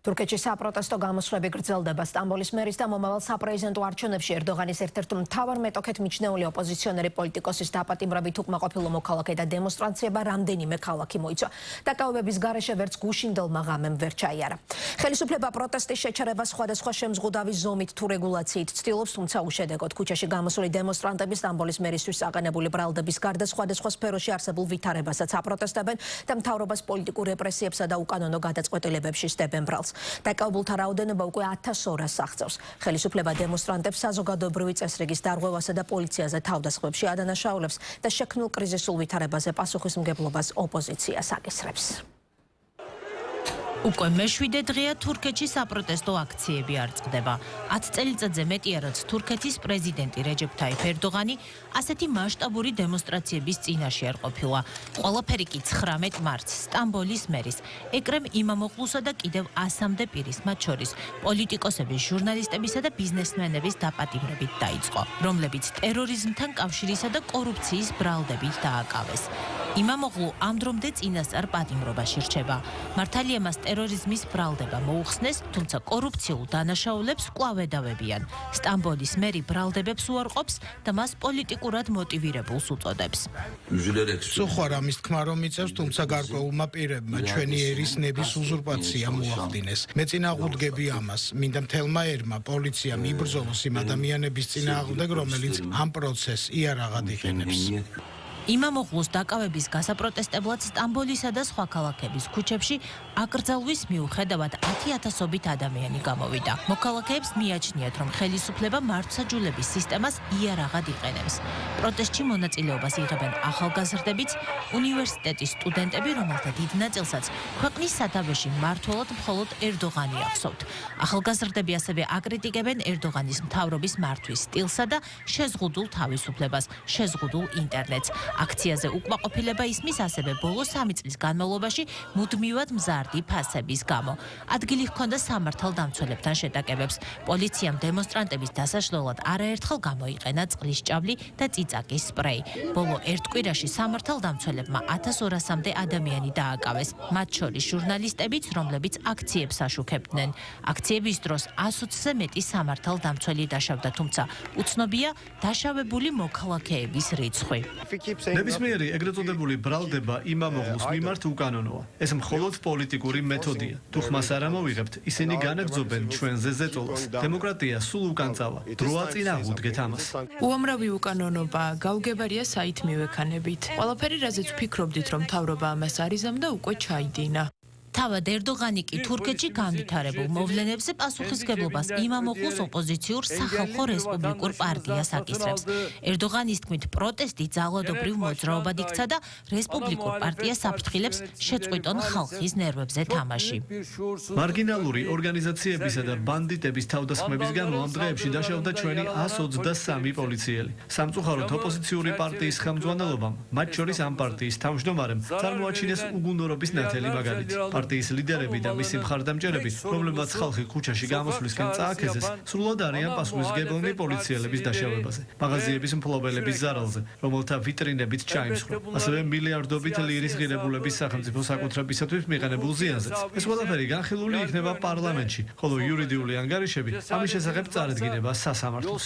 თურქეთში საპროტესტო გამოსვლები გრძელდება. სტამბოლის მერის და მომავალ საპრეზიდენტო არჩევნებში ერდოღანის ერთ-ერთ მთავარ მეტოქედ მიჩნეული ოპოზიციონერი პოლიტიკოსის დაპატიმრებით უკმაყოფილო მოქალაქე და დემონსტრაციებმა რამდენიმე ქალაქი მოიცვა. დაკავებების გარეშე ვერც გუშინდელმა ღამემ ვერ ჩაიარა. ხელისუფლება პროტესტის შეჩერებას სხვადასხვა შემზღუდავი ზომით თუ რეგულაციით ცდილობს, თუმცა უშედეგოდ. ქუჩაში გამოსული დემონსტრანტები სტამბოლის მერისთვის აყენებული ბრალდების გარდა სხვადასხვა სფეროში არსებულ ვითარებასაც აპროტესტებენ და მთავრობას პოლიტიკურ რეპრესიებსა და უკანონო გადაწყვეტილებებში სდებენ ბრალს. დაკავებულთა რაოდენობა უკვე 1200-ს აღწევს. ხელისუფლება დემონსტრანტებს საზოგადოებრივი წესრიგის დარღვევასა და პოლიციაზე თავდასხმებში ადანაშაულებს და შექმნილ კრიზისულ ვითარებაზე პასუხისმგებლობას ოპოზიციას აკისრებს. უკვე მეშვიდე დღეა თურქეთში საპროტესტო აქციები არ წყდება. 10 წელიწადზე მეტია, რაც თურქეთის პრეზიდენტი რეჯეფ თაიფ ერდოღანი ასეთი მასშტაბური დემონსტრაციების წინაშე არ ყოფილა. ყველაფერი კი 19 მარტს სტამბოლის მერის ეკრემ იმამოღლუსა და კიდევ 100-მდე პირის, მათ შორის პოლიტიკოსების, ჟურნალისტებისა და ბიზნესმენების დაპატიმრებით დაიწყო, რომლებიც ტერორიზმთან კავშირისა და კორუფციის ბრალდებით დააკავეს. იმამოღლუ ამ დრომდე წინასწარ პატიმრობაში რჩება. მართალია მას ტერორიზმის ბრალდება მოუხსნეს, თუმცა კორუფციულ დანაშაულებს კვლავ ედავებიან. სტამბოლის მერი ბრალდებებს უარყოფს და მას პოლიტიკურად მოტივირებულს უწოდებს. სუხარ ამის თქმა რომ მიწევს, თუმცა გარკვეულმა პირებმა ჩვენი ერის ნების უზურპაცია მოახდინეს. მეწინააღმდეგები ამას, მინდა მთელმა ერმა პოლიციამ იბრძოლოს იმ ადამიანების წინააღმდეგ, რომელიც ამ პროცესს იარაღად იყენებს. იმამოღლუს დაკავების გასაპროტესტებლად სტამბოლისა და სხვა ქალაქების ქუჩებში აკრძალვის მიუხედავად 10,000-ობით ადამიანი გამოვიდა. მოქალაქეებს მიაჩნიათ, რომ ხელისუფლება მართლმსაჯულების სისტემას იარაღად იყენებს. პროტესტში მონაწილეობას იღებენ ახალგაზრდებიც, უნივერსიტეტის სტუდენტები, რომელთა დიდ ნაწილსაც ქვეყნის სათავეში მმართველად მხოლოდ ერდოღანი ახსოვთ. ახალგაზრდები ასევე აკრიტიკებენ ერდოღანის მთავრობის მართვის სტილსა და შეზღუდულ თავისუფლებას, შეზღუდულ ინტერნეტს. აქციაზე უკმაყოფილება ისმის ასევე ბოლო 3 წლის განმავლობაში მუდმივად მზარდი ფასების გამო. ადგილი ჰქონდა სამართალდამცველებთან შეტაკებებს. პოლიციამ დემონსტრანტების დასაშლელად არაერთხელ გამოიყენა წყლის ჭავლი და წიწაკის სპრეი. ბოლო ერთ კვირაში სამართალდამცველებმა 1200-მდე ადამიანი დააკავეს, მათ შორის ჟურნალისტებიც, რომლებიც აქციებს აშუქებდნენ. აქციების დროს 120-ზე მეტი სამართალდამცველი დაშავდა, თუმცა უცნობია დაშავებული მოქალაქეების რიცხვი. ნებისმიერი ეგრეთ წოდებული ბრალდება იმამოღლუს მიმართ უკანონოა. ეს მხოლოდ პოლიტიკური მეთოდია. თუ ხმას არ ამოვიღებთ, ისინი განაგრძობენ ჩვენზე ზეწოლას. დემოკრატია სულ უკან წავა. დროა წინააღმდეგეთ ამას. უამრავი უკანონობა გაუგებარია საით მივექანებით. ყველაფერი, რაზეც ვფიქრობდით, რომ მთავრობა ამას არ იზამდა, უკვე ჩაიდინა. თავად ერდოღანი კი თურქეთში განვითარებულ მოვლენებზე პასუხისმგებლობას იმამოღლუს ოპოზიციურ სახალხო რესპუბლიკურ პარტიას აკისრებს. ერდოღანის თქმით, პროტესტი ძალადობრივ მოძრაობად იქცა და რესპუბლიკურ პარტიას აფრთხილებს შეწყვიტონ ხალხის ნერვებზე თამაში. მარგინალური ორგანიზაციებისა და ბანდიტების თავდასხმების გამო ამ დღეებში დაშავდა ჩვენი 123 პოლიციელი. სამწუხაროდ ოპოზიციური პარტიის ხელმძღვანელობამ, მათ შორის ამ პარტიის თავმჯდომარემ, წარმოაჩინეს უგუნურობის ნათელი მაგალითი. პარტიის ლიდერები და მისი მხარდამჭერები, რომლებმაც ხალხი ქუჩაში გამოსვლისკენ წააქეზეს, სრულად არიან პასუხისმგებლნი პოლიციელების დაშავებაზე, მაღაზიების მფლობელების ზარალზე, რომელთა ვიტრინებით ჩაიმსხვრა, ასევე მილიარდობით ლირის ღირებულების სახელმწიფო საკუთრებისათვის მიყენებულ ზიანზეც. ეს ყველაფერი განხილული იქნება პარლამენტში, ხოლო იურიდიული ანგარიშები ამის შესახებ წარადგინება სასამართლოს.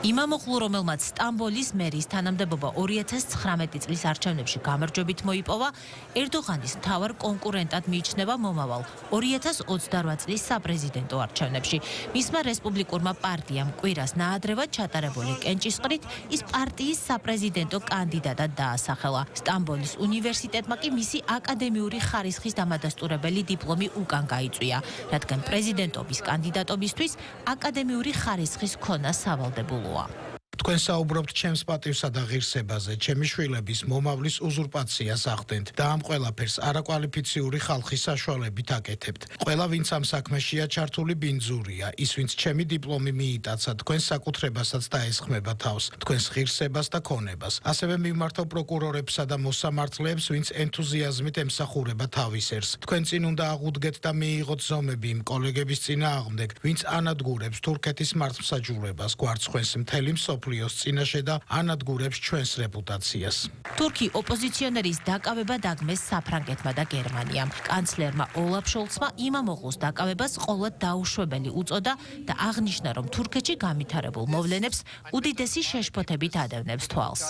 იმამოღლუ, რომელმაც სტამბოლის მერის თანამდებობა 2019 წლის არჩევნებში გამარჯვებით მოიპოვა, ერდოღანის მთავარ კონკურენტად მიიჩნევა მომავალ 2028 წლის საპრეზიდენტო არჩევნებში. მისმა რესპუბლიკურმა პარტიამ კვირას ნაადრევად ჩატარებული კენჭისყრით ის პარტიის საპრეზიდენტო კანდიდატად დაასახელა. სტამბოლის უნივერსიტეტმა კი მისი აკადემიური ხარისხის დამადასტურებელი დიპლომი უკან გაიწვია, რადგან პრეზიდენტობის კანდიდატობისთვის აკადემიური ხარისხის ქონა სავალდებულოა. თქვენ საუბრობთ ჩემს პატივსა და ღირსებაზე, ჩემი შვილების მომავლის უზურპაციას ახდენთ და ამ ყველაფერს არაკვალიფიციური ხალხის საშუალებით აკეთებთ. ყველა, ვინც ამ საქმეშია ჩართული, ბინძურია. ის, ვინც ჩემი დიპლომი მიიტაცა, თქვენს საკუთრებასაც დაესხმება თავს, თქვენს ღირსებას და ქონებას. ასევე მიმართო პროკურორებსა და მოსამართლეებს, ვინც ენთუზიაზმით ემსახურება თავის ერს. თქვენ წინ უნდა აღუდგეთ და მიიღოთ ზომები იმ კოლეგების წინააღმდეგ, ვინც ანადგურებს თურქეთის მართლმსაჯულებას, გვარცხვენს მთელი მსოფლიო მსოფლიოს წინაშე და ანადგურებს ჩვენს რეპუტაციას. თურქი ოპოზიციონერის დაკავება დაგმეს საფრანგეთმა და გერმანიამ. კანცლერმა ოლაფ შოლცმა იმამოღლუს დაკავებას ყოლად დაუშვებელი უწოდა და აღნიშნა, რომ თურქეთში განვითარებულ მოვლენებს უდიდესი შეშფოთებით ადევნებს თვალს.